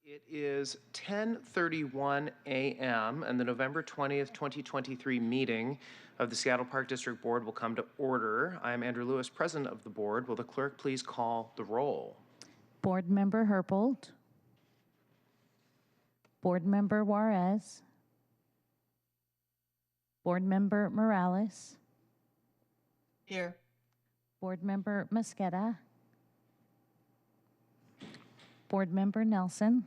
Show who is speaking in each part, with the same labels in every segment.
Speaker 1: It is 10:31 a.m. and the November 20th, 2023 meeting of the Seattle Park District Board will come to order. I am Andrew Lewis, President of the Board. Will the clerk please call the roll?
Speaker 2: Board Member Herbold. Board Member Juarez. Board Member Morales.
Speaker 3: Here.
Speaker 2: Board Member Mosqueda. Board Member Nelson.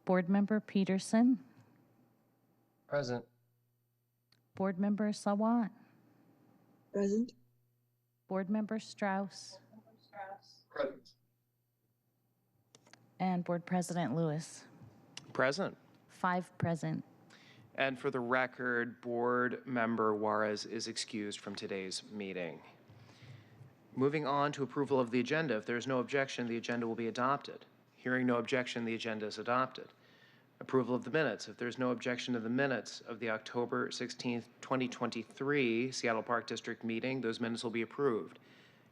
Speaker 2: Board Member Peterson.
Speaker 4: Present.
Speaker 2: Board Member Sawant.
Speaker 3: Present.
Speaker 2: Board Member Strauss.
Speaker 4: Present.
Speaker 2: And Board President Lewis.
Speaker 1: Present.
Speaker 2: 5 present.
Speaker 1: And for the record, Board Member Juarez is excused from today's meeting. Moving on to approval of the agenda. If there is no objection, the agenda will be adopted. Hearing no objection, the agenda is adopted. Approval of the minutes. If there's no objection to the minutes of the October 16th, 2023 Seattle Park District meeting, those minutes will be approved.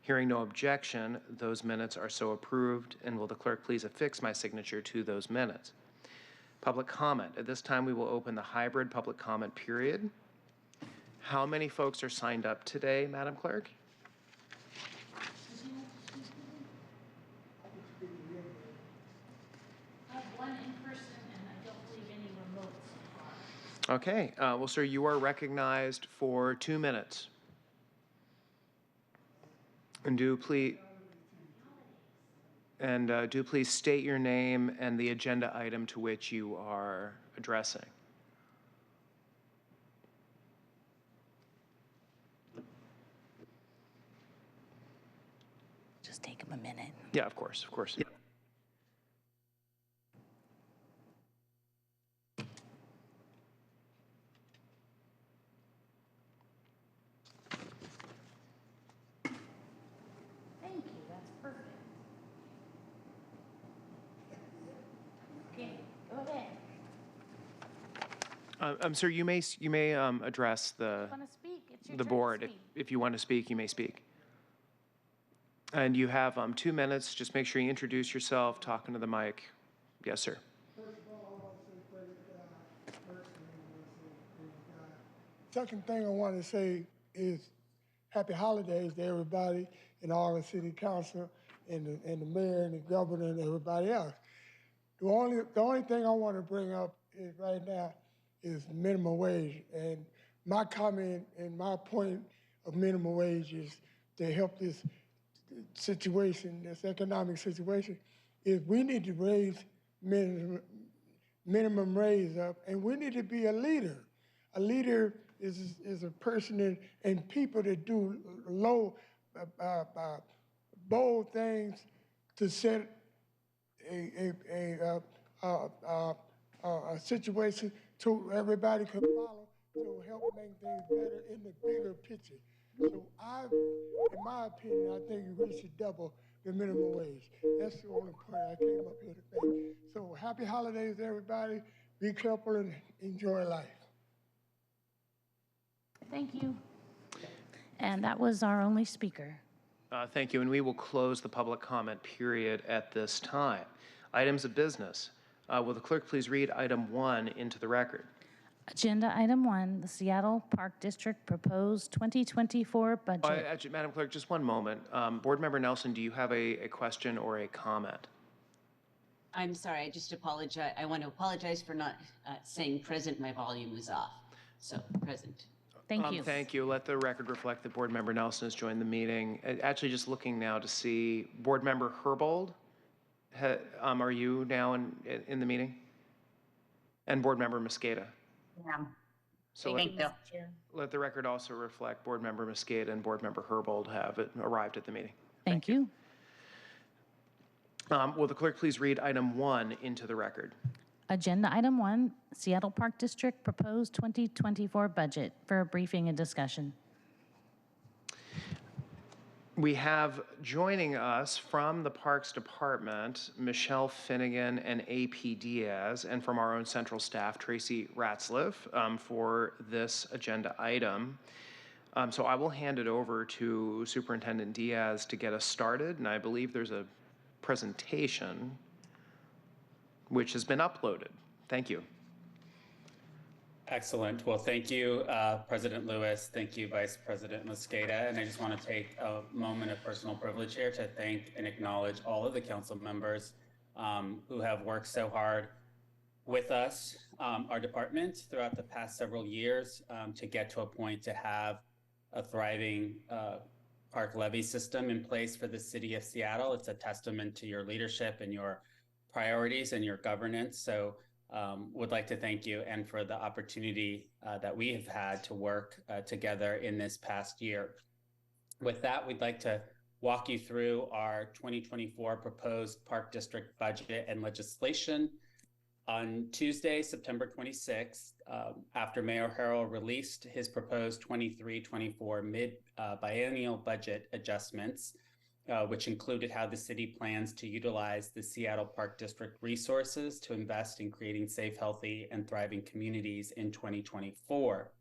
Speaker 1: Hearing no objection, those minutes are so approved, and will the clerk please affix my signature to those minutes. Public comment. At this time, we will open the hybrid public comment period. How many folks are signed up today, Madam Clerk? Okay, well, sir, you are recognized for 2 minutes. And do please state your name and the agenda item to which you are addressing.
Speaker 2: Just take him a minute.
Speaker 1: Yeah, of course, of course. Yeah.
Speaker 2: Thank you, that's perfect. Okay, go ahead.
Speaker 1: Sir, you may address the
Speaker 2: Want to speak? It's your
Speaker 1: the
Speaker 2: turn
Speaker 1: board.
Speaker 2: to speak.
Speaker 1: If you want to speak, you may speak. And you have 2 minutes. Just make sure you introduce yourself, talk into the mic. Yes, sir.
Speaker 5: First of all, I want to say praise God. First thing I want to say praise God. Second thing I want to say is happy holidays to everybody and all the city council and the mayor and the governor and everybody else. The only thing I want to bring up is right now is minimum wage. And my comment and my point of minimum wage is to help this situation, this economic situation, is we need to raise minimum raise up, and we need to be a leader. A leader is a person and people that do bold things to set a situation so everybody can follow to help make things better in the bigger picture. So in my opinion, I think we should double the minimum wage. That's the only point I came up here to make. So happy holidays, everybody. Be careful and enjoy life.
Speaker 2: Thank you. And that was our only speaker.
Speaker 1: Thank you, and we will close the public comment period at this time. Items of business. Will the clerk please read item 1 into the record?
Speaker 2: Agenda item 1, the Seattle Park District proposed 2024 budget.
Speaker 1: Actually, Madam Clerk, just one moment. Board Member Nelson, do you have a question or a comment?
Speaker 3: I'm sorry, I just apologize. I want to apologize for not saying present. My volume was off. So present.
Speaker 2: Thank you.
Speaker 1: Thank you. Let the record reflect that Board Member Nelson has joined the meeting. Actually, just looking now to see Board Member Herbold. Are you now in the meeting? And Board Member Mosqueda.
Speaker 6: Yeah.
Speaker 1: So let the record also reflect Board Member Mosqueda and Board Member Herbold have arrived at the meeting.
Speaker 2: Thank you.
Speaker 1: Will the clerk please read item 1 into the record?
Speaker 2: Agenda item 1, Seattle Park District proposed 2024 budget for a briefing and discussion.
Speaker 1: We have joining us from the Parks Department, Michelle Finnegan and AP Diaz, and from our own central staff, Tracy Ratzliff, for this agenda item. So I will hand it over to Superintendent Diaz to get us started, and I believe there's a presentation, which has been uploaded. Thank you.
Speaker 6: Excellent. Well, thank you, President Lewis. Thank you, Vice President Mosqueda. And I just want to take a moment of personal privilege here to thank and acknowledge all of the council members who have worked so hard with us, our department, throughout the past several years to get to a point to have a thriving park levy system in place for the city of Seattle. It's a testament to your leadership and your priorities and your governance. So would like to thank you and for the opportunity that we have had to work together in this past year. With that, we'd like to walk you through our 2024 proposed park district budget and legislation. On Tuesday, September 26th, after Mayor Harrell released his proposed 23-24 mid-biennial budget adjustments, which included how the city plans to utilize the Seattle Park District resources to invest in creating safe, healthy, and thriving communities in 2024.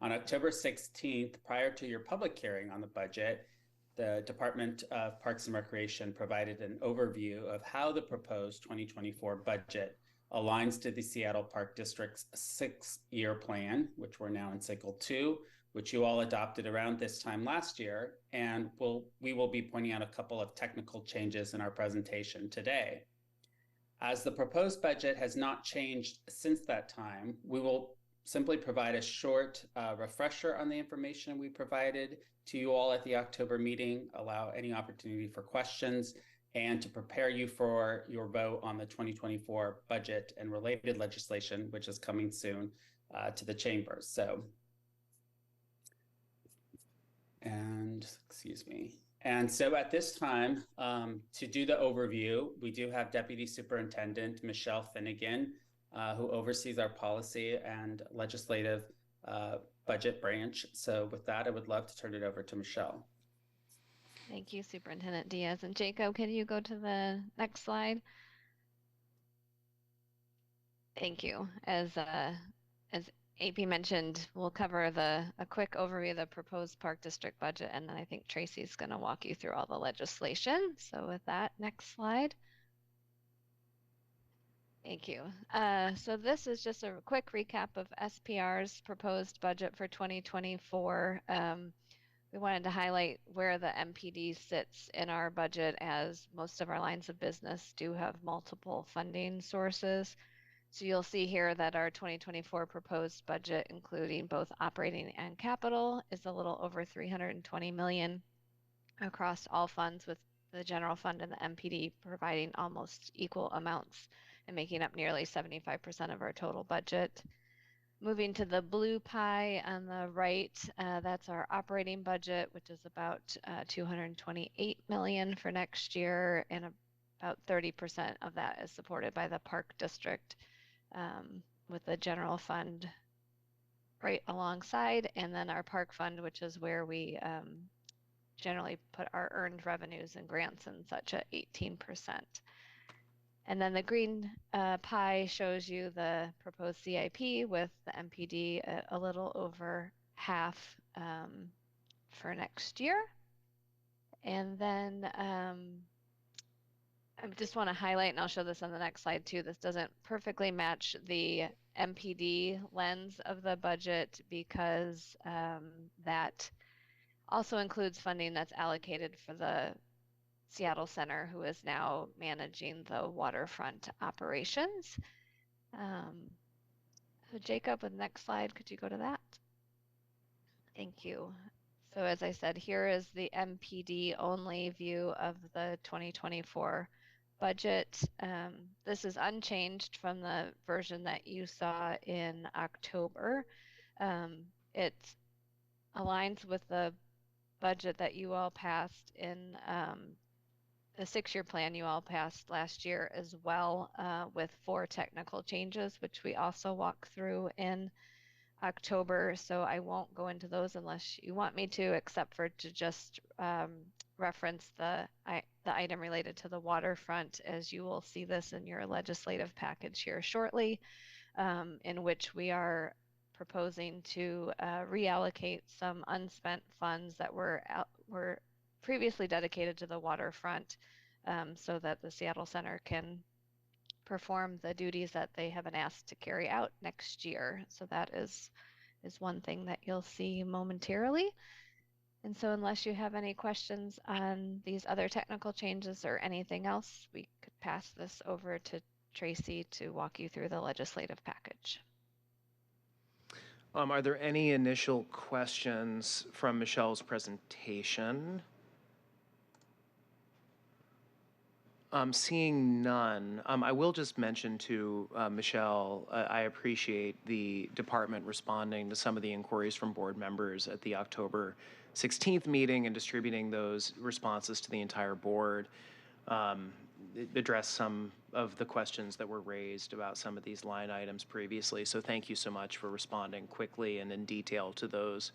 Speaker 6: On October 16th, prior to your public hearing on the budget, the Department of Parks and Recreation provided an overview of how the proposed 2024 budget aligns to the Seattle Park District's 6-year plan, which we're now in cycle 2, which you all adopted around this time last year, and we will be pointing out a couple of technical changes in our presentation today. As the proposed budget has not changed since that time, we will simply provide a short refresher on the information we provided to you all at the October meeting, allow any opportunity for questions, and to prepare you for your vote on the 2024 budget and related legislation, which is coming soon to the chambers. So, excuse me. And so at this time, to do the overview, we do have Deputy Superintendent Michelle Finnegan, who oversees our policy and legislative budget branch. So with that, I would love to turn it over to Michelle.
Speaker 7: Thank you, Superintendent Diaz. And Jacob, can you go to the next slide? Thank you. As AP mentioned, we'll cover a quick overview of the proposed park district budget, and then I think Tracy's going to walk you through all the legislation. So with that, next slide. Thank you. So this is just a quick recap of SPR's proposed budget for 2024. We wanted to highlight where the MPD sits in our budget, as most of our lines of business do have multiple funding sources. So you'll see here that our 2024 proposed budget, including both operating and capital, is a little over $320 million across all funds, with the general fund and the MPD providing almost equal amounts and making up nearly 75% of our total budget. Moving to the blue pie on the right, that's our operating budget, which is about $228 million for next year, and about 30% of that is supported by the Park District, with the general fund right alongside, and then our Park Fund, which is where we generally put our earned revenues and grants and such at 18%. And then the green pie shows you the proposed CIP with the MPD at a little over half for next year. And then I just want to highlight, and I'll show this on the next slide too, this doesn't perfectly match the MPD lens of the budget, because that also includes funding that's allocated for the Seattle Center, who is now managing the waterfront operations. So Jacob, with the next slide, could you go to that? Thank you. So as I said, here is the MPD only view of the 2024 budget. This is unchanged from the version that you saw in October. It aligns with the budget that you all passed in the 6-year plan you all passed last year as well, with 4 technical changes, which we also walk through in October. So I won't go into those unless you want me to, except for to just reference the item related to the waterfront, as you will see this in your legislative package here shortly, in which we are proposing to reallocate some unspent funds that were previously dedicated to the waterfront so that the Seattle Center can perform the duties that they have been asked to carry out next year. So that is one thing that you'll see momentarily. And so unless you have any questions on these other technical changes or anything else, we could pass this over to Tracy to walk you through the legislative package.
Speaker 1: Are there any initial questions from Michelle's presentation? Seeing none, I will just mention to Michelle, I appreciate the department responding to some of the inquiries from board members at the October 16th meeting and distributing those responses to the entire board. It addressed some of the questions that were raised about some of these line items previously. So thank you so much for responding quickly and in detail to those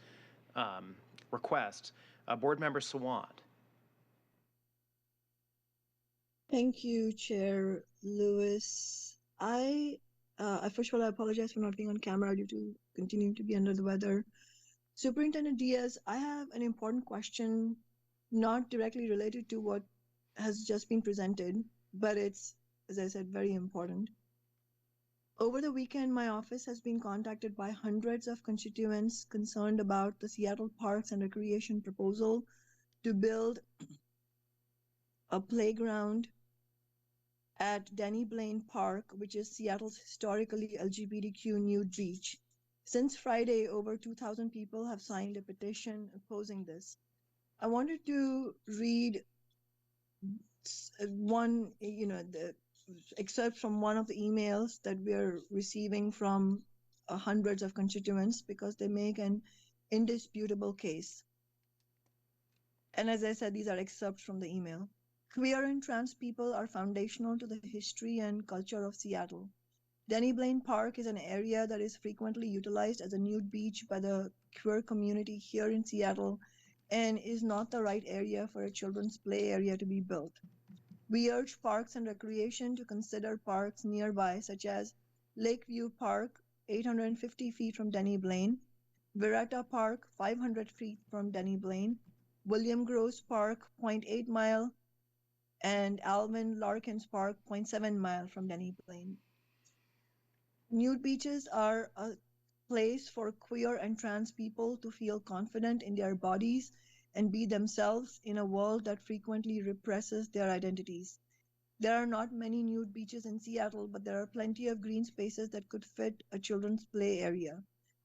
Speaker 1: requests. Board Member Sawant.
Speaker 8: Thank you, Chair Lewis. First of all, I apologize for not being on camera due to continuing to be under the weather. Superintendent Diaz, I have an important question, not directly related to what has just been presented, but it's, as I said, very important. Over the weekend, my office has been contacted by hundreds of constituents concerned about the Seattle Parks and Recreation proposal to build a playground at Denny Blaine Park, which is Seattle's historically LGBTQ nude beach. Since Friday, over 2,000 people have signed a petition opposing this. I wanted to read one, the excerpt from one of the emails that we are receiving from hundreds of constituents because they make an indisputable case. And as I said, these are excerpts from the email. Queer and trans people are foundational to the history and culture of Seattle. Denny Blaine Park is an area that is frequently utilized as a nude beach by the queer community here in Seattle and is not the right area for a children's play area to be built. We urge Parks and Recreation to consider parks nearby, such as Lakeview Park, 850 feet from Denny Blaine, Veretta Park, 500 feet from Denny Blaine, William Groves Park, 0.8 mile, and Alvin Larkins Park, 0.7 mile from Denny Blaine. Nude beaches are a place for queer and trans people to feel confident in their bodies and be themselves in a world that frequently represses their identities. There are not many nude beaches in Seattle, but there are plenty of green spaces that could fit a children's play area.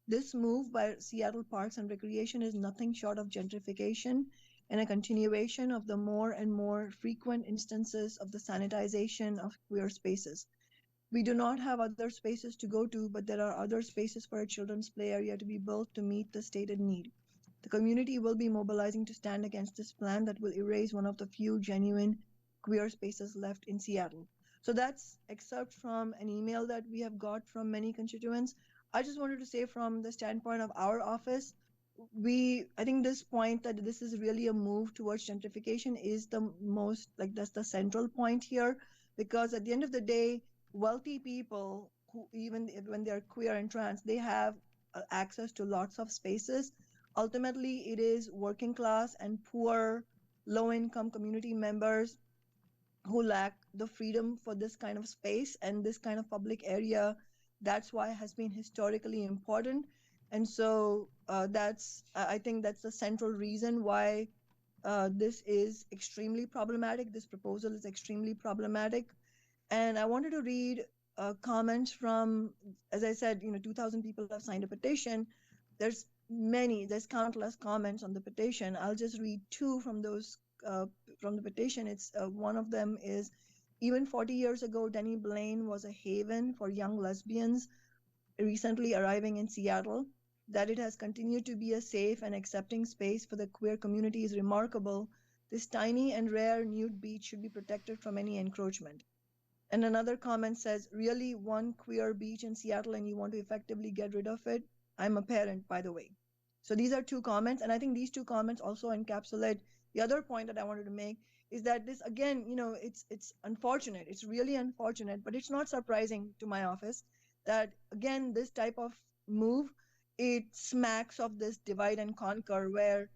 Speaker 8: This move by Seattle Parks and Recreation is nothing short of gentrification and a continuation of the more and more frequent instances of the sanitization of queer spaces. We do not have other spaces to go to, but there are other spaces for a children's play area to be built to meet the stated need. The community will be mobilizing to stand against this plan that will erase one of the few genuine queer spaces left in Seattle. So that's excerpt from an email that we have got from many constituents. I just wanted to say from the standpoint of our office, I think this point that this is really a move towards gentrification is the most, like that's the central point here, because at the end of the day, wealthy people who, even when they're queer and trans, they have access to lots of spaces. Ultimately, it is working class and poor, low-income community members who lack the freedom for this kind of space and this kind of public area. That's why it has been historically important. And so I think that's the central reason why this is extremely problematic. This proposal is extremely problematic. And I wanted to read comments from, as I said, 2,000 people have signed a petition. There's countless comments on the petition. I'll just read two from those from the petition. It's one of them is, even 40 years ago, Denny Blaine was a haven for young lesbians recently arriving in Seattle. That it has continued to be a safe and accepting space for the queer community is remarkable. This tiny and rare nude beach should be protected from any encroachment. And another comment says, really one queer beach in Seattle and you want to effectively get rid of it? I'm a parent, by the way. So these are two comments. And I think these two comments also encapsulate the other point that I wanted to make is that this, again, it's unfortunate. It's really unfortunate, but it's not surprising to my office that, again, this type of move, it smacks of this divide and conquer where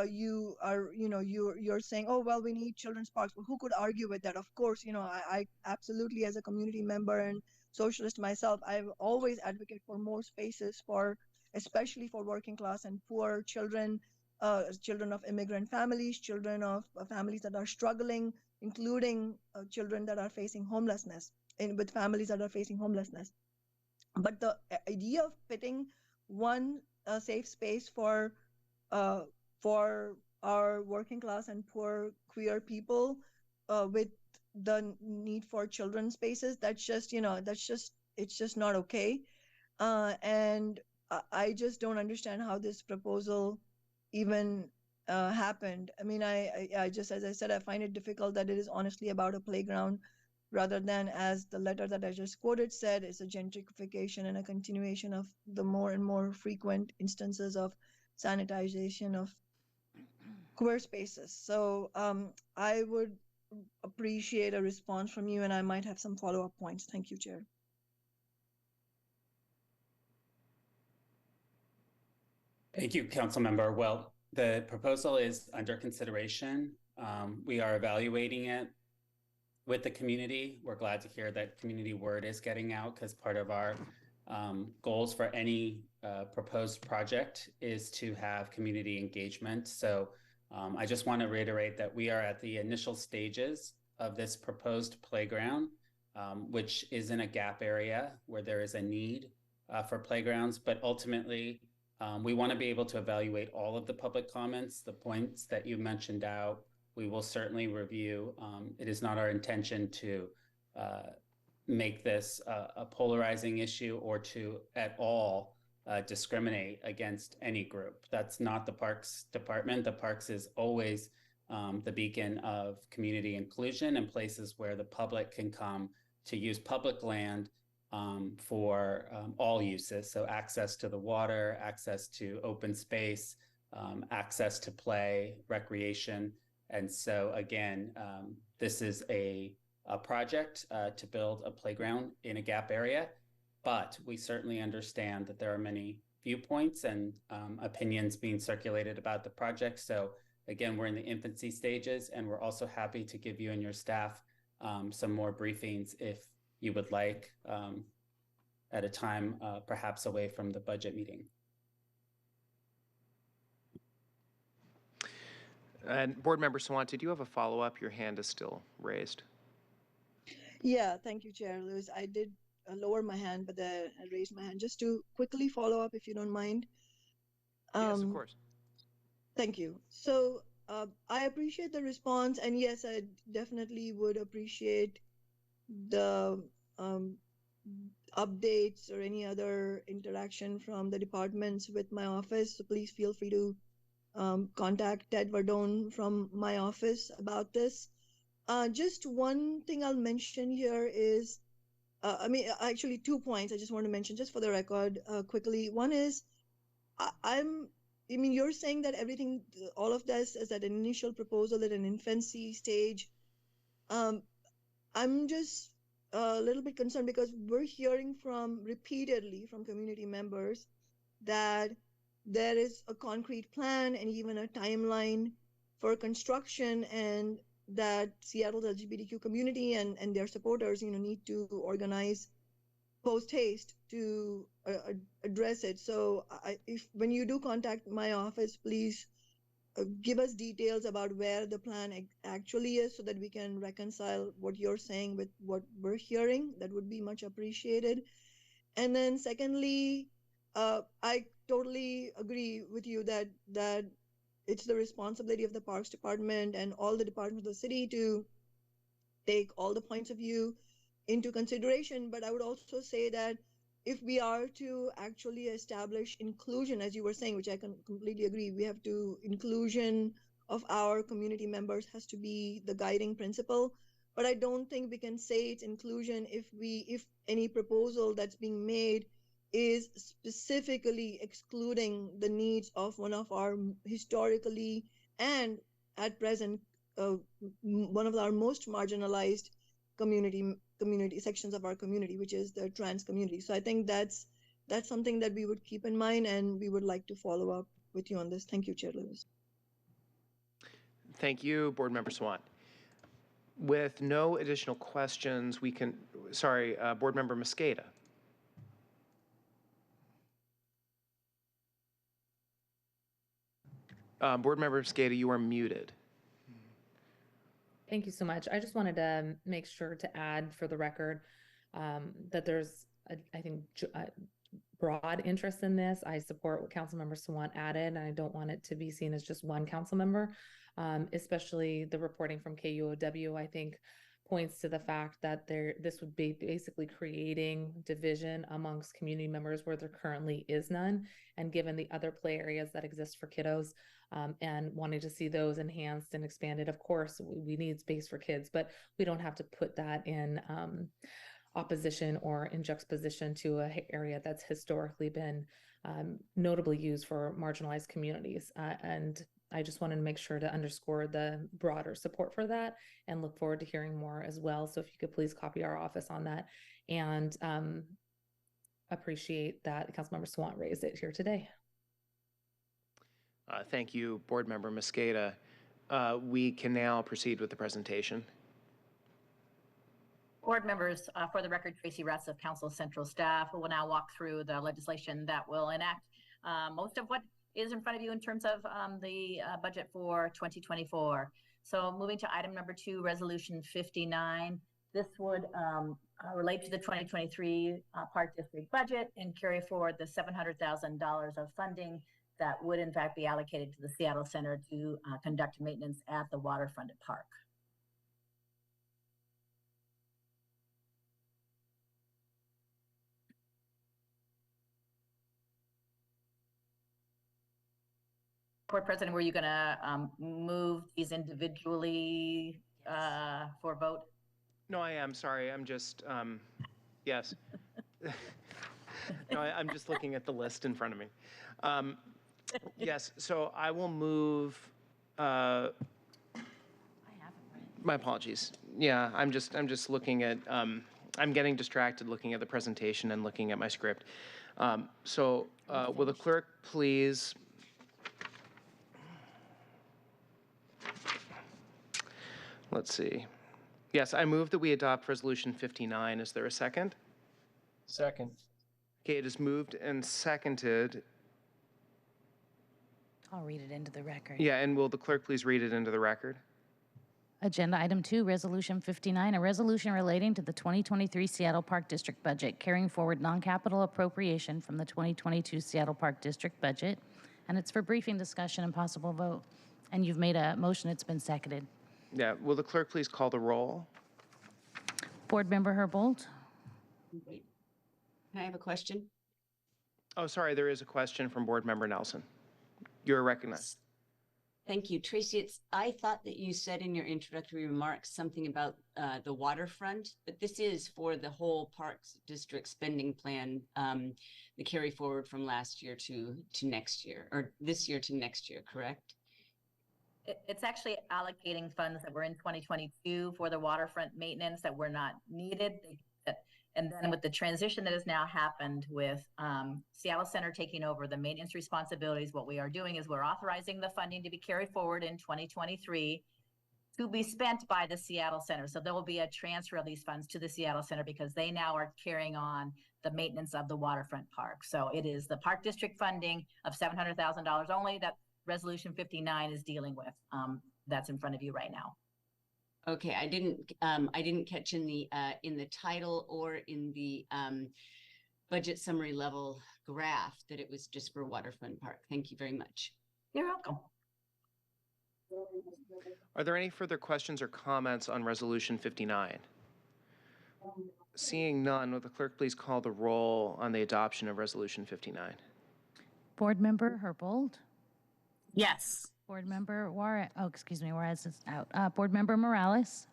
Speaker 8: you are, you're saying, oh, well, we need children's parks. Well, who could argue with that? Of course, I absolutely, as a community member and socialist myself, I've always advocate for more spaces for, especially for working class and poor children, children of immigrant families, children of families that are struggling, including children that are facing homelessness, and with families that are facing homelessness. But the idea of pitting one safe space uh, for our working class and poor queer people with the need for children's spaces, that's just, it's just not okay. And I just don't understand how this proposal even happened. I mean, I just, as I said, I find it difficult that it is honestly about a playground rather than, as the letter that I just quoted said, is a gentrification and a continuation of the more and more frequent instances of sanitization of queer spaces. So I would appreciate a response from you, and I might have some follow-up points. Thank you, Chair.
Speaker 6: Thank you, Council Member. Well, the proposal is under consideration. We are evaluating it with the community. We're glad to hear that community word is getting out, because part of our goals for any proposed project is to have community engagement. So I just want to reiterate that we are at the initial stages of this proposed playground, which is in a gap area where there is a need for playgrounds, but ultimately we want to be able to evaluate all of the public comments, the points that you mentioned out. We will certainly review. It is not our intention to make this a polarizing issue or to at all discriminate against any group. That's not the Parks Department. The Parks is always the beacon of community inclusion and places where the public can come to use public land for all uses. So access to the water, access to open space, access to play, recreation. And so again, this is a project to build a playground in a gap area, but we certainly understand that there are many viewpoints and opinions being circulated about the project. So again, we're in the infancy stages, and we're also happy to give you and your staff some more briefings if you would like at a time perhaps away from the budget meeting.
Speaker 1: And Board Member Sawant, did you have a follow-up? Your hand is still raised.
Speaker 8: Yeah, thank you, Chair Lewis. I did lower my hand, but then I raised my hand just to quickly follow up, if you don't mind.
Speaker 1: Yes, of course.
Speaker 8: Thank you. So I appreciate the response, and yes, I definitely would appreciate the updates or any other interaction from the departments with my office. So please feel free to contact Ted Verdone from my office about this. Just one thing I'll mention here is, I mean, actually 2 points I just want to mention just for the record quickly. One is, I mean, you're saying that everything, all of this is at an initial proposal at an infancy stage. I'm just a little bit concerned because we're hearing repeatedly from community members that there is a concrete plan and even a timeline for construction, and that Seattle's LGBTQ community and their supporters, need to organize post haste to address it. So if when you do contact my office, please give us details about where the plan actually is so that we can reconcile what you're saying with what we're hearing. That would be much appreciated. And then secondly, I totally agree with you that it's the responsibility of the Parks Department and all the departments of the city to take all the points of view into consideration. But I would also say that if we are to actually establish inclusion, as you were saying, which I can completely agree, we have to, inclusion of our community members has to be the guiding principle. But I don't think we can say it's inclusion if any proposal that's being made is specifically excluding the needs of one of our historically and at present one of our most marginalized community sections of our community, which is the trans community. So I think that's something that we would keep in mind, and we would like to follow up with you on this. Thank you, Chair Lewis.
Speaker 1: Thank you, Board Member Swan. With no additional questions, we can, sorry, Board Member Mosqueda. Board Member Mosqueda, you are muted.
Speaker 9: Thank you so much. I just wanted to make sure to add for the record that there's, I think, broad interest in this. I support what Councilmember Sawant added, and I don't want it to be seen as just one council member, especially the reporting from KUOW, I think, points to the fact that this would be basically creating division amongst community members where there currently is none. And given the other play areas that exist for kiddos, and wanting to see those enhanced and expanded, of course, we need space for kids, but we don't have to put that in opposition or in juxtaposition to an area that's historically been notably used for marginalized communities. And I just wanted to make sure to underscore the broader support for that and look forward to hearing more as well. So if you could please copy our office on that, and appreciate that Councilmember Sawant raised it here today.
Speaker 1: Thank you, Board Member Mosqueda. We can now proceed with the presentation.
Speaker 10: Board members, for the record, Tracy Ress of Council Central Staff will now walk through the legislation that will enact most of what is in front of you in terms of the budget for 2024. So moving to item number 2, Resolution 59. This would relate to the 2023 Park District budget and carry forward the $700,000 of funding that would in fact be allocated to the Seattle Center to conduct maintenance at the waterfront park. Board President, were you going to move these individually for vote?
Speaker 1: No, I am. Sorry. I'm just, yes. No, I'm just looking at the list in front of me. Yes, so I will move,
Speaker 2: I haven't read.
Speaker 1: my apologies. Yeah, I'm just looking at, I'm getting distracted looking at the presentation and looking at my script. Will the clerk please let's see. Yes, I move that we adopt Resolution 59. Is there a second?
Speaker 4: Second.
Speaker 1: Okay, it is moved and seconded.
Speaker 2: I'll read it into the record.
Speaker 1: Yeah, and will the clerk please read it into the record?
Speaker 2: Agenda item 2, Resolution 59, a resolution relating to the 2023 Seattle Park District budget, carrying forward non-capital appropriation from the 2022 Seattle Park District budget, and it's for briefing, discussion, and possible vote. And you've made a motion, it's been seconded.
Speaker 1: Yeah, will the clerk please call the roll?
Speaker 2: Board Member Herbold?
Speaker 3: Wait. Can I have a question?
Speaker 1: Oh, sorry, there is a question from Board Member Nelson. You're recognized.
Speaker 3: Thank you, Tracy. I thought that you said in your introductory remarks something about the waterfront, but this is for the whole Parks District spending plan, the carry forward from last year to next year, or this year to next year, correct?
Speaker 10: It's actually allocating funds that were in 2022 for the waterfront maintenance that were not needed. And then with the transition that has now happened with Seattle Center taking over the maintenance responsibilities, what we are doing is we're authorizing the funding to be carried forward in 2023 to be spent by the Seattle Center. So there will be a transfer of these funds to the Seattle Center because they now are carrying on the maintenance of the waterfront park. So it is the Park District funding of $700,000 only that Resolution 59 is dealing with. That's in front of you right now.
Speaker 3: Okay, I didn't catch in the title or in the budget summary level graph that it was just for waterfront park. Thank you very much.
Speaker 10: You're welcome.
Speaker 1: Are there any further questions or comments on Resolution 59? Seeing none, will the clerk please call the roll on the adoption of Resolution 59?
Speaker 2: Board Member Herbold?
Speaker 10: Yes.
Speaker 2: Board Member Juarez, Juarez is out. Board Member Morales?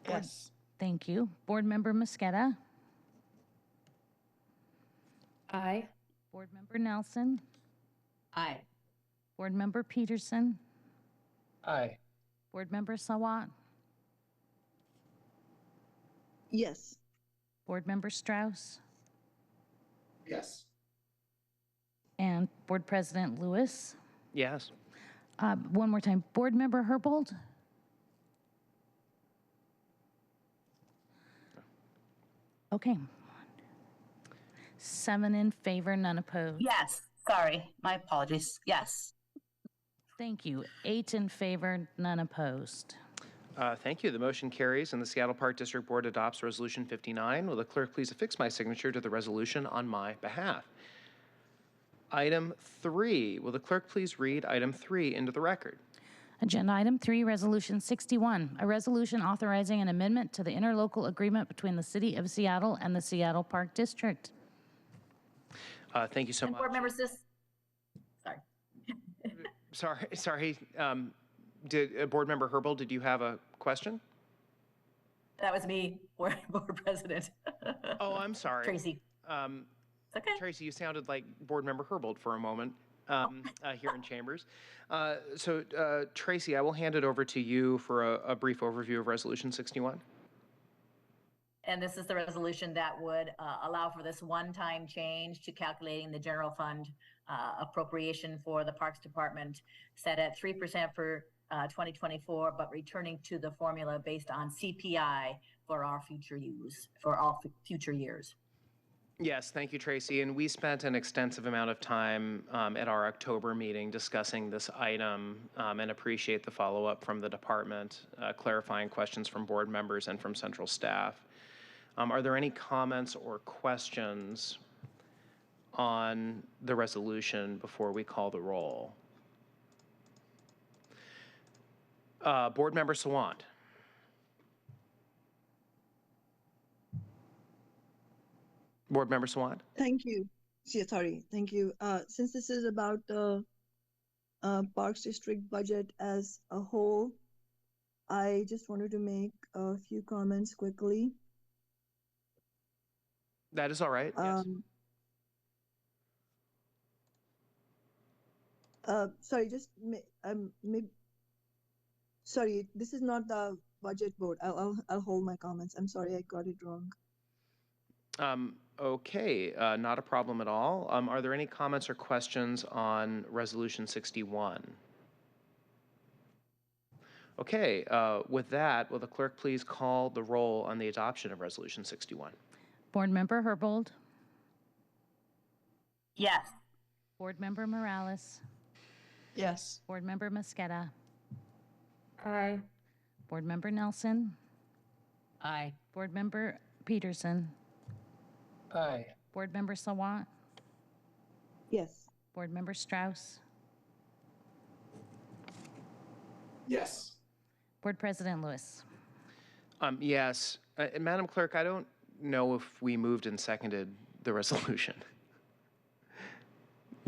Speaker 4: Yes.
Speaker 2: Thank you. Board Member Mosqueda?
Speaker 9: Aye.
Speaker 2: Board Member Nelson?
Speaker 3: Aye.
Speaker 2: Board Member Peterson?
Speaker 4: Aye.
Speaker 2: Board Member Sawant?
Speaker 8: Yes.
Speaker 2: Board Member Strauss?
Speaker 4: Yes.
Speaker 2: And Board President Lewis?
Speaker 1: Yes.
Speaker 2: One more time. Board Member Herbold? Okay. 7 in favor, none opposed.
Speaker 10: Yes, sorry, my apologies. Yes.
Speaker 2: Thank you. 8 in favor, none opposed.
Speaker 1: Thank you. The motion carries and the Seattle Park District Board adopts Resolution 59. Will the clerk please affix my signature to the resolution on my behalf? Item 3. Will the clerk please read item 3 into the record?
Speaker 2: Agenda item 3, Resolution 61, a resolution authorizing an amendment to the interlocal agreement between the City of Seattle and the Seattle Park District.
Speaker 1: Thank you so
Speaker 10: And
Speaker 1: much.
Speaker 10: board members, sorry.
Speaker 1: Sorry. Did Board Member Herbold, did you have a question?
Speaker 10: That was me, board president.
Speaker 1: Oh, I'm sorry.
Speaker 10: Tracy. It's okay.
Speaker 1: Tracy, you sounded like Board Member Herbold for a moment here in Chambers. Tracy, I will hand it over to you for a brief overview of Resolution 61.
Speaker 10: And this is the resolution that would allow for this one-time change to calculating the general fund appropriation for the Parks Department, set at 3% for 2024, but returning to the formula based on CPI for our future use, for all future years.
Speaker 1: Yes, thank you, Tracy. And we spent an extensive amount of time at our October meeting discussing this item and appreciate the follow-up from the department, clarifying questions from board members and from central staff. Are there any comments or questions on the resolution before we call the roll? Board Member Sawant. Board Member Sawant.
Speaker 8: Thank you. Yeah, sorry. Thank you. Since this is about the Parks District budget as a whole, I just wanted to make a few comments quickly.
Speaker 1: That is all right. Yes.
Speaker 8: Sorry, sorry, this is not the budget vote. I'll hold my comments. I'm sorry, I got it wrong.
Speaker 1: Okay, not a problem at all. Are there any comments or questions on Resolution 61? Okay, with that, will the clerk please call the roll on the adoption of Resolution 61?
Speaker 2: Board Member Herbold?
Speaker 10: Yes.
Speaker 2: Board Member Morales?
Speaker 4: Yes.
Speaker 2: Board Member Mosqueda?
Speaker 9: Aye.
Speaker 2: Board Member Nelson?
Speaker 3: Aye.
Speaker 2: Board Member Peterson?
Speaker 4: Aye.
Speaker 2: Board Member Sawant?
Speaker 8: Yes.
Speaker 2: Board Member Strauss?
Speaker 4: Yes.
Speaker 2: Board President Lewis?
Speaker 1: Yes. Madam Clerk, I don't know if we moved and seconded the resolution.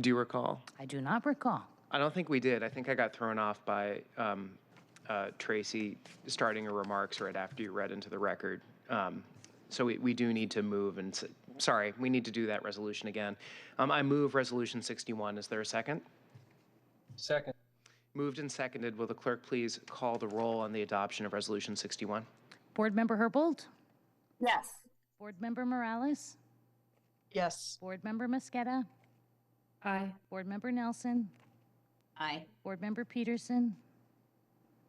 Speaker 1: Do you recall?
Speaker 2: I do not recall.
Speaker 1: I don't think we did. I think I got thrown off by Tracy starting her remarks right after you read into the record. So we do need to move and, sorry, we need to do that resolution again. I move Resolution 61. Is there a second?
Speaker 4: Second.
Speaker 1: Moved and seconded. Will the clerk please call the roll on the adoption of Resolution 61?
Speaker 2: Board Member Herbold?
Speaker 10: Yes.
Speaker 2: Board Member Morales?
Speaker 4: Yes.
Speaker 2: Board Member Mosqueda?
Speaker 9: Aye.
Speaker 2: Board Member Nelson?
Speaker 3: Aye.
Speaker 2: Board Member Peterson?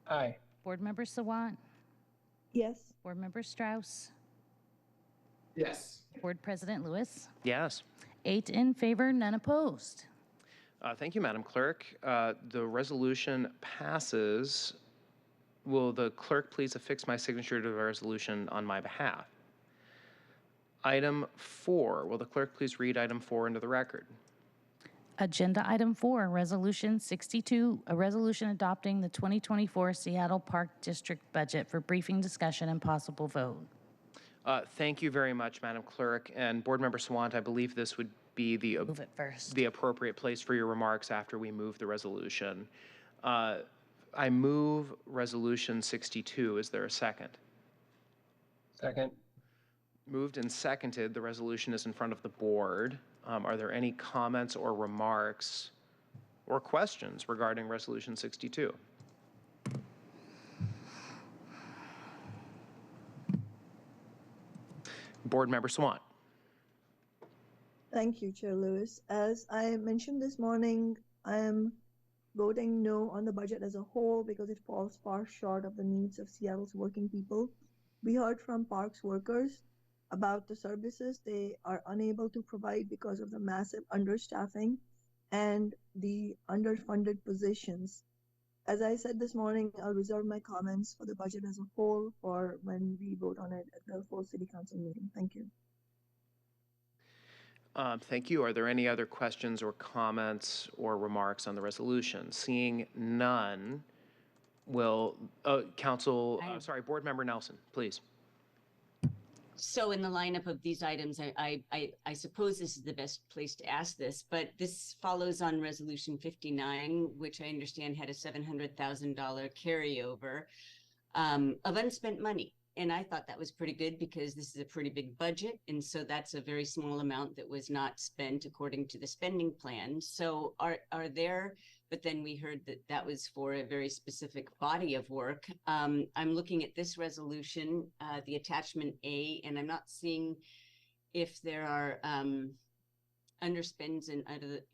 Speaker 4: Aye.
Speaker 2: Board Member Sawant?
Speaker 8: Yes.
Speaker 2: Board Member Strauss?
Speaker 4: Yes.
Speaker 2: Board President Lewis?
Speaker 1: Yes.
Speaker 2: 8 in favor, none opposed.
Speaker 1: Thank you, Madam Clerk. The resolution passes. Will the clerk please affix my signature to the resolution on my behalf? Item 4. Will the clerk please read item 4 into the record?
Speaker 2: Agenda item 4, Resolution 62, a resolution adopting the 2024 Seattle Park District budget for briefing, discussion, and possible vote.
Speaker 1: Thank you very much, Madam Clerk. And Board Member Sawant, I believe this would be
Speaker 2: Move it first.
Speaker 1: the appropriate place for your remarks after we move the resolution. I move Resolution 62. Is there a second?
Speaker 4: Second.
Speaker 1: Moved and seconded. The resolution is in front of the board. Are there any comments or remarks or questions regarding Resolution 62? Board Member Sawant.
Speaker 8: Thank you, Chair Lewis. As I mentioned this morning, I am voting no on the budget as a whole because it falls far short of the needs of Seattle's working people. We heard from parks workers about the services they are unable to provide because of the massive understaffing and the underfunded positions. As I said this morning, I'll reserve my comments for the budget as a whole for when we vote on it at the full city council meeting. Thank you.
Speaker 1: Thank you. Are there any other questions or comments or remarks on the resolution? Seeing none, will Board Member Nelson, please.
Speaker 3: So in the lineup of these items, I suppose this is the best place to ask this, but this follows on Resolution 59, which I understand had a $700,000 carryover of unspent money. And I thought that was pretty good because this is a pretty big budget. And so that's a very small amount that was not spent according to the spending plan. So are there, but then we heard that that was for a very specific body of work. I'm looking at this resolution, the attachment A, and I'm not seeing if there are underspends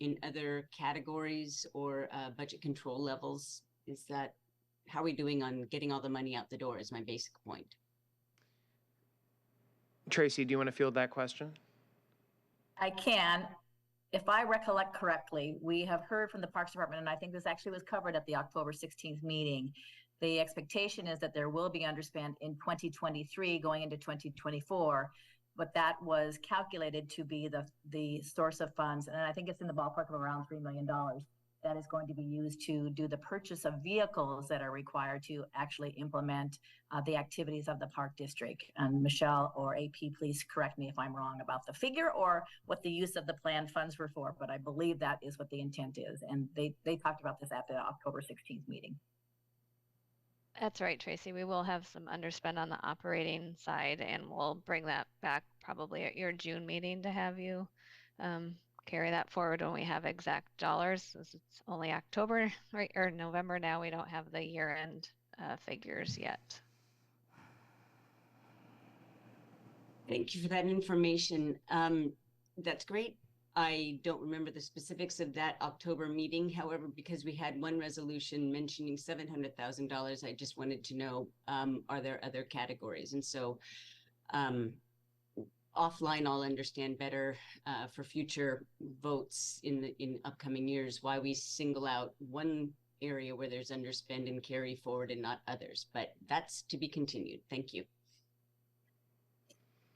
Speaker 3: in other categories or budget control levels. Is that, how are we doing on getting all the money out the door is my basic point.
Speaker 1: Tracy, do you want to field that question?
Speaker 10: I can. If I recollect correctly, we have heard from the Parks Department, and I think this actually was covered at the October 16th meeting. The expectation is that there will be underspend in 2023 going into 2024, but that was calculated to be the source of funds. And I think it's in the ballpark of around $3 million. That is going to be used to do the purchase of vehicles that are required to actually implement the activities of the park district. And Michelle or AP, please correct me if I'm wrong about the figure or what the use of the planned funds were for, but I believe that is what the intent is. And they talked about this at the October 16th meeting.
Speaker 7: That's right, Tracy. We will have some underspend on the operating side, and we'll bring that back probably at your June meeting to have you carry that forward when we have exact dollars. Since it's only October, right, or November now, we don't have the year-end figures yet.
Speaker 3: Thank you for that information. That's great. I don't remember the specifics of that October meeting. However, because we had one resolution mentioning $700,000, I just wanted to know, are there other categories? And so offline, I'll understand better for future votes in upcoming years why we single out one area where there's underspend and carry forward and not others. But that's to be continued. Thank you.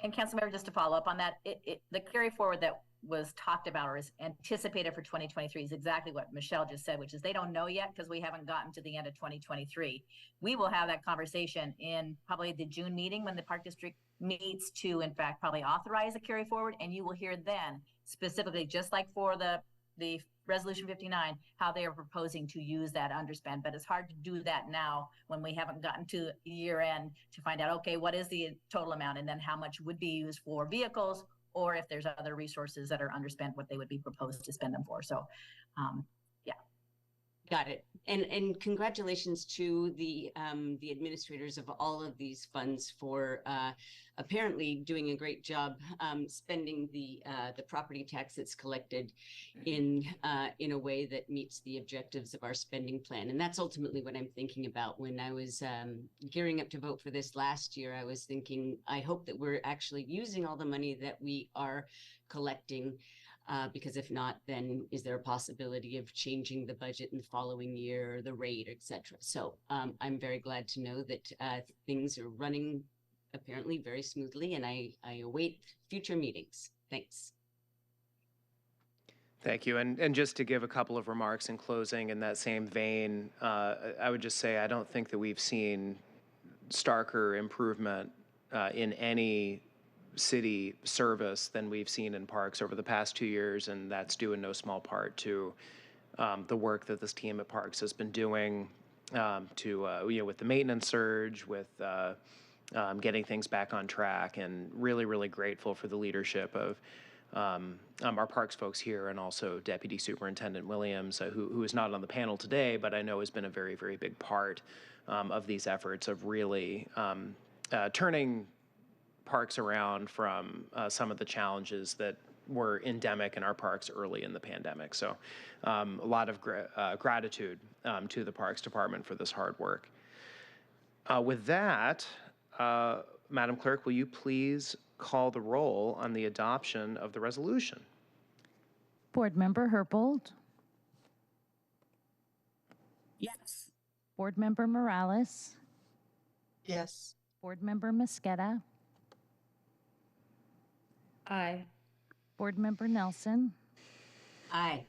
Speaker 10: And Councilmember, just to follow up on that, the carry forward that was talked about or is anticipated for 2023 is exactly what Michelle just said, which is they don't know yet because we haven't gotten to the end of 2023. We will have that conversation in probably the June meeting when the Park District meets to, in fact, probably authorize a carry forward, and you will hear then specifically, just like for the Resolution 59, how they are proposing to use that underspend. But it's hard to do that now when we haven't gotten to year end to find out, okay, what is the total amount and then how much would be used for vehicles, or if there's other resources that are underspent, what they would be proposed to spend them for. So, yeah.
Speaker 3: Got it. And congratulations to the administrators of all of these funds for apparently doing a great job spending the property tax that's collected in a way that meets the objectives of our spending plan. And that's ultimately what I'm thinking about. When I was gearing up to vote for this last year, I was thinking, I hope that we're actually using all the money that we are collecting. Because if not, then is there a possibility of changing the budget in the following year, or the rate, etc.? So I'm very glad to know that things are running apparently very smoothly, and I await future meetings. Thanks.
Speaker 1: Thank you. And just to give a couple of remarks in closing in that same vein, I would just say I don't think that we've seen starker improvement in any city service than we've seen in parks over the past 2 years, and that's due in no small part to the work that this team at Parks has been doing with the maintenance surge, with getting things back on track, and really, really grateful for the leadership of our Parks folks here, and also Deputy Superintendent Williams, who is not on the panel today, but I know has been a very, very big part of these efforts of really turning Parks around from some of the challenges that were endemic in our parks early in the pandemic. So a lot of gratitude to the Parks Department for this hard work. With that, Madam Clerk, will you please call the roll on the adoption of the resolution?
Speaker 2: Board Member Herbold,
Speaker 10: Yes.
Speaker 2: Board Member Morales,
Speaker 5: Yes.
Speaker 2: Board Member Mosqueda,
Speaker 9: Aye.
Speaker 2: Board Member Nelson,
Speaker 3: Aye.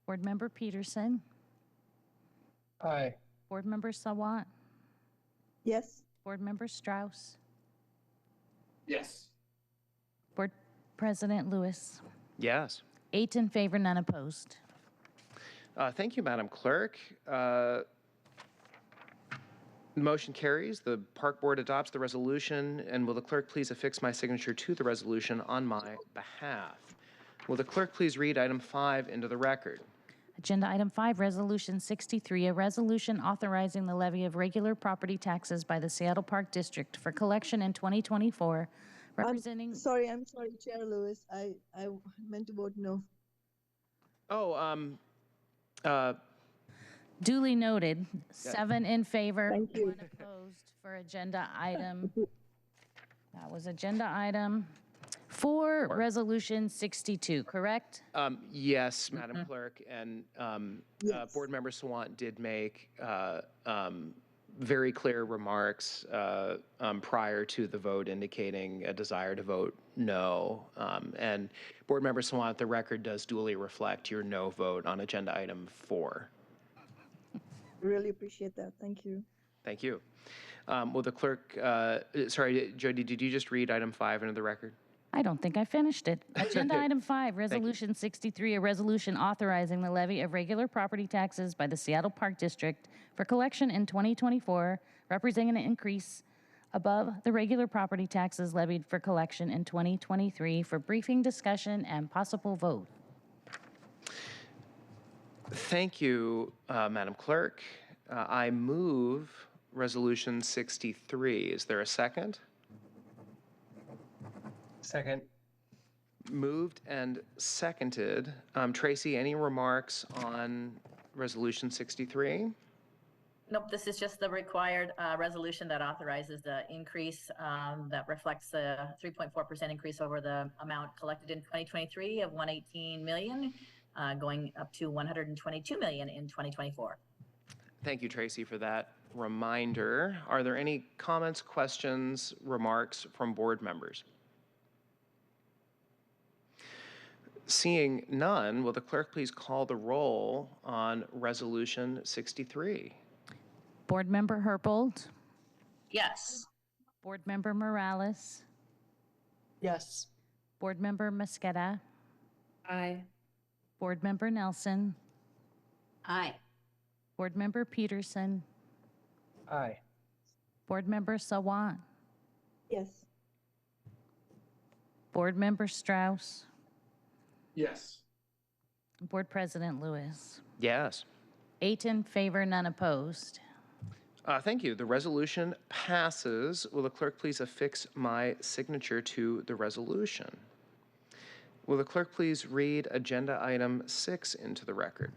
Speaker 2: Board Member Peterson,
Speaker 4: Aye.
Speaker 2: Board Member Sawant,
Speaker 8: Yes.
Speaker 2: Board Member Strauss,
Speaker 4: Yes.
Speaker 2: Board President Lewis.
Speaker 1: Yes.
Speaker 2: 8 in favor, none opposed.
Speaker 1: Thank you, Madam Clerk. The motion carries. The Park Board adopts the resolution, and will the clerk please affix my signature to the resolution on my behalf? Will the clerk please read item 5 into the record?
Speaker 2: Agenda item 5, Resolution 63, a resolution authorizing the levy of regular property taxes by the Seattle Park District for collection in 2024, representing...
Speaker 8: I'm sorry, Chair Lewis. I meant to vote no.
Speaker 2: Duly noted. 7 in favor,
Speaker 8: Thank you.
Speaker 2: 1 opposed for agenda item. That was agenda item 4, Resolution 62, correct?
Speaker 1: Yes, Madam Clerk, and
Speaker 8: Yes.
Speaker 1: Board Member Sawant did make very clear remarks prior to the vote indicating a desire to vote no. And Board Member Sawant, the record does duly reflect your no vote on agenda item 4.
Speaker 8: Really appreciate that. Thank you.
Speaker 1: Thank you. Will the clerk, sorry, Jody, did you just read item 5 into the record?
Speaker 2: I don't think I finished it. Agenda item 5, Resolution 63, a resolution authorizing the levy of regular property taxes by the Seattle Park District for collection in 2024, representing an increase above the regular property taxes levied for collection in 2023 for briefing, discussion, and possible vote.
Speaker 1: Thank you, Madam Clerk. I move Resolution 63. Is there a second?
Speaker 4: Second.
Speaker 1: Moved and seconded. Tracy, any remarks on Resolution 63?
Speaker 10: Nope, this is just the required resolution that authorizes the increase that reflects the 3.4% increase over the amount collected in 2023 of 118 million, going up to 122 million in 2024.
Speaker 1: Thank you, Tracy, for that reminder. Are there any comments, questions, remarks from board members? Seeing none, will the clerk please call the roll on Resolution 63?
Speaker 2: Board Member Herbold,
Speaker 10: Yes.
Speaker 2: Board Member Morales,
Speaker 5: Yes.
Speaker 2: Board Member Mosqueda,
Speaker 9: Aye.
Speaker 2: Board Member Nelson,
Speaker 3: Aye.
Speaker 2: Board Member Peterson,
Speaker 4: Aye.
Speaker 2: Board Member Sawant,
Speaker 8: Yes.
Speaker 2: Board Member Strauss,
Speaker 4: Yes.
Speaker 2: Board President Lewis.
Speaker 1: Yes.
Speaker 2: 8 in favor, none opposed.
Speaker 1: Thank you. The resolution passes. Will the clerk please affix my signature to the resolution? Will the clerk please read agenda item 6 into the record?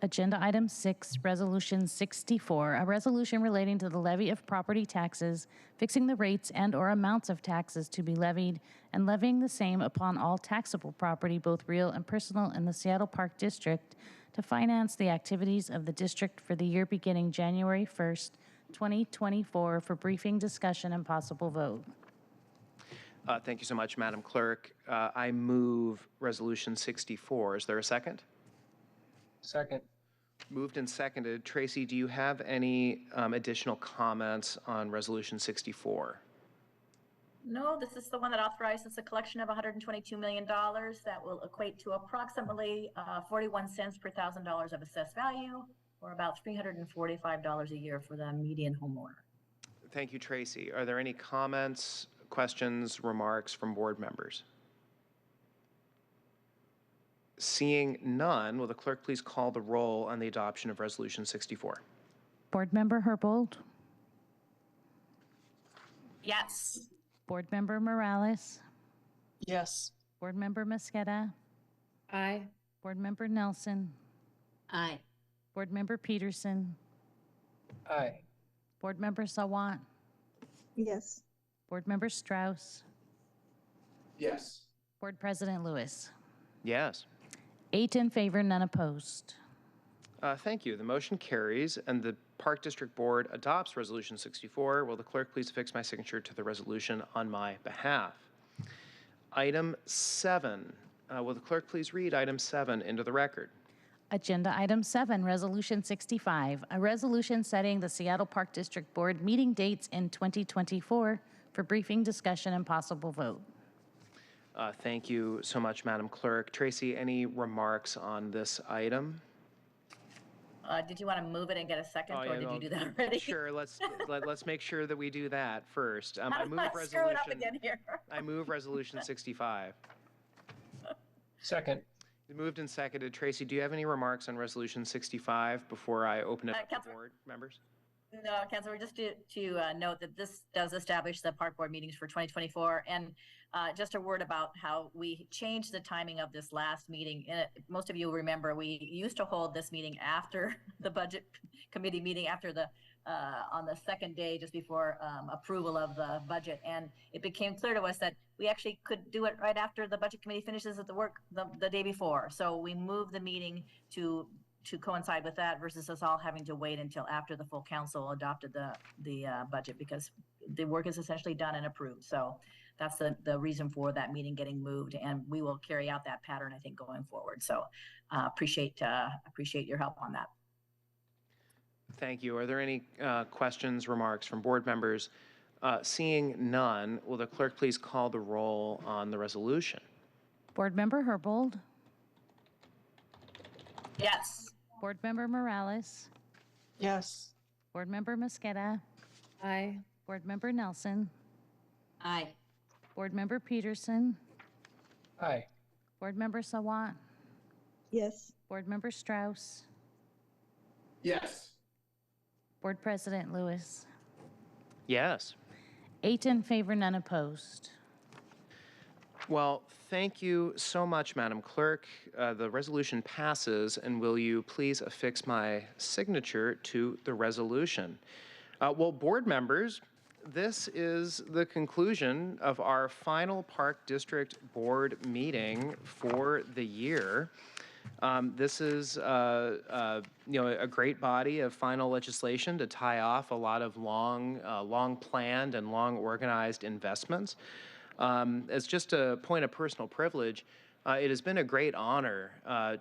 Speaker 2: Agenda item 6, Resolution 64, a resolution relating to the levy of property taxes, fixing the rates and/or amounts of taxes to be levied, and levying the same upon all taxable property, both real and personal, in the Seattle Park District to finance the activities of the district for the year beginning January 1st, 2024, for briefing, discussion, and possible vote.
Speaker 1: Thank you so much, Madam Clerk. I move Resolution 64. Is there a second?
Speaker 4: Second.
Speaker 1: Moved and seconded. Tracy, do you have any additional comments on Resolution 64?
Speaker 10: No, this is the one that authorizes a collection of $122 million that will equate to approximately 41 cents per $1,000 of assessed value, or about $345 a year for the median homeowner.
Speaker 1: Thank you, Tracy. Are there any comments, questions, remarks from board members? Seeing none, will the clerk please call the roll on the adoption of Resolution 64?
Speaker 2: Board Member Herbold,
Speaker 10: Yes.
Speaker 2: Board Member Morales,
Speaker 5: Yes.
Speaker 2: Board Member Mosqueda,
Speaker 9: Aye.
Speaker 2: Board Member Nelson,
Speaker 3: Aye.
Speaker 2: Board Member Peterson,
Speaker 4: Aye.
Speaker 2: Board Member Sawant,
Speaker 8: Yes.
Speaker 2: Board Member Strauss,
Speaker 4: Yes.
Speaker 2: Board President Lewis.
Speaker 1: Yes.
Speaker 2: 8 in favor, none opposed.
Speaker 1: Thank you. The motion carries, and the Park District Board adopts Resolution 64. Will the clerk please affix my signature to the resolution on my behalf? Item 7. Will the clerk please read item 7 into the record?
Speaker 2: Agenda Item 7, Resolution 65, a resolution setting the Seattle Park District Board meeting dates in 2024 for briefing, discussion, and possible vote.
Speaker 1: Thank you so much, Madam Clerk. Tracy, any remarks on this item?
Speaker 10: Did you want to move it and get a second,
Speaker 1: Oh,
Speaker 10: or
Speaker 1: yeah,
Speaker 10: did
Speaker 1: no,
Speaker 10: you do that already?
Speaker 1: Sure, let's make sure that we do that first.
Speaker 10: I
Speaker 1: I
Speaker 10: don't
Speaker 1: move
Speaker 10: want to screw it up
Speaker 1: resolution.
Speaker 10: again here.
Speaker 1: I move resolution 65.
Speaker 4: Second.
Speaker 1: Moved and seconded. Tracy, do you have any remarks on resolution 65 before I open it up to
Speaker 10: Councilor-
Speaker 1: board members?
Speaker 10: No, Councilor, just to note that this does establish the park board meetings for 2024. And just a word about how we changed the timing of this last meeting. Most of you remember we used to hold this meeting after the budget committee meeting, after the on the second day just before approval of the budget. And it became clear to us that we actually could do it right after the budget committee finishes the work the day before. So we moved the meeting to coincide with that versus us all having to wait until after the full council adopted the budget, because the work is essentially done and approved. So that's the reason for that meeting getting moved, and we will carry out that pattern, I think, going forward. So appreciate your help on that.
Speaker 1: Thank you. Are there any questions, remarks from board members? Seeing none, will the clerk please call the roll on the resolution?
Speaker 2: Board Member Herbold,
Speaker 10: Yes.
Speaker 2: Board Member Morales,
Speaker 4: Yes.
Speaker 2: Board Member Mosqueda,
Speaker 9: Aye.
Speaker 2: Board Member Nelson,
Speaker 3: Aye.
Speaker 2: Board Member Peterson,
Speaker 4: Aye.
Speaker 2: Board Member Sawant,
Speaker 8: Yes.
Speaker 2: Board Member Strauss,
Speaker 4: Yes.
Speaker 2: Board President Lewis.
Speaker 1: Yes.
Speaker 2: 8 in favor, none opposed.
Speaker 1: Well, thank you so much, Madam Clerk. The resolution passes, and will you please affix my signature to the resolution? Well, board members, this is the conclusion of our final Park District Board meeting for the year. This is, a great body of final legislation to tie off a lot of long planned and long organized investments. As just a point of personal privilege, it has been a great honor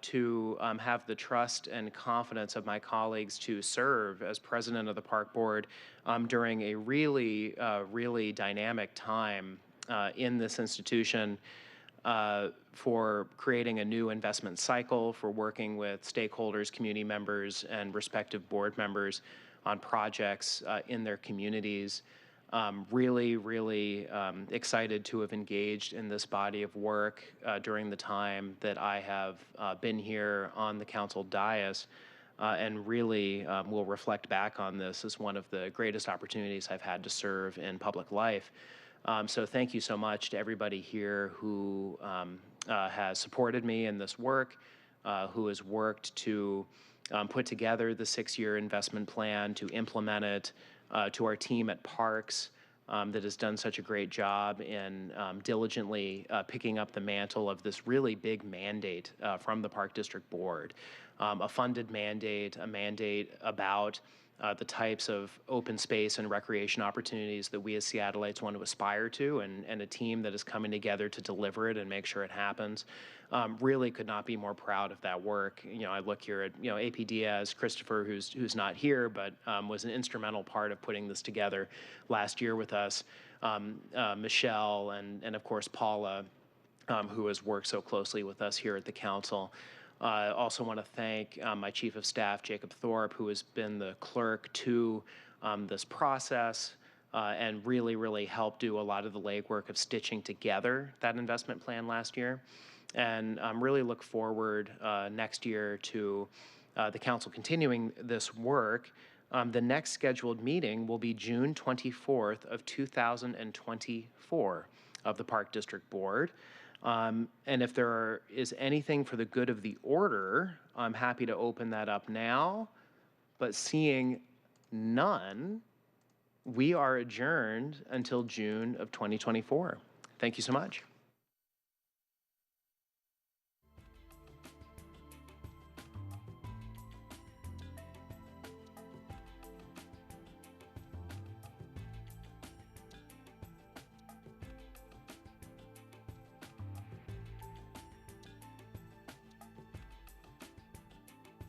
Speaker 1: to have the trust and confidence of my colleagues to serve as president of the Park Board during a really dynamic time in this institution, for creating a new investment cycle, for working with stakeholders, community members, and respective board members on projects in their communities. Really excited to have engaged in this body of work during the time that I have been here on the council dais, and really will reflect back on this as one of the greatest opportunities I've had to serve in public life. So thank you so much to everybody here who has supported me in this work, who has worked to put together the 6-year investment plan, to implement it, to our team at Parks that has done such a great job in diligently picking up the mantle of this really big mandate from the Park District Board. A funded mandate, a mandate about the types of open space and recreation opportunities that we as Seattleites want to aspire to, and a team that is coming together to deliver it and make sure it happens. Really could not be more proud of that work. I look here at AP Diaz, Christopher, who's not here, but was an instrumental part of putting this together last year with us. Michelle and of course Paula, who has worked so closely with us here at the council. I also want to thank my Chief of Staff, Jacob Thorpe, who has been the clerk to this process and really helped do a lot of the legwork of stitching together that investment plan last year. And really look forward next year to the council continuing this work. The next scheduled meeting will be June 24th of 2024 of the Park District Board. And if there is anything for the good of the order, I'm happy to open that up now. But seeing none, we are adjourned until June of 2024. Thank you so much.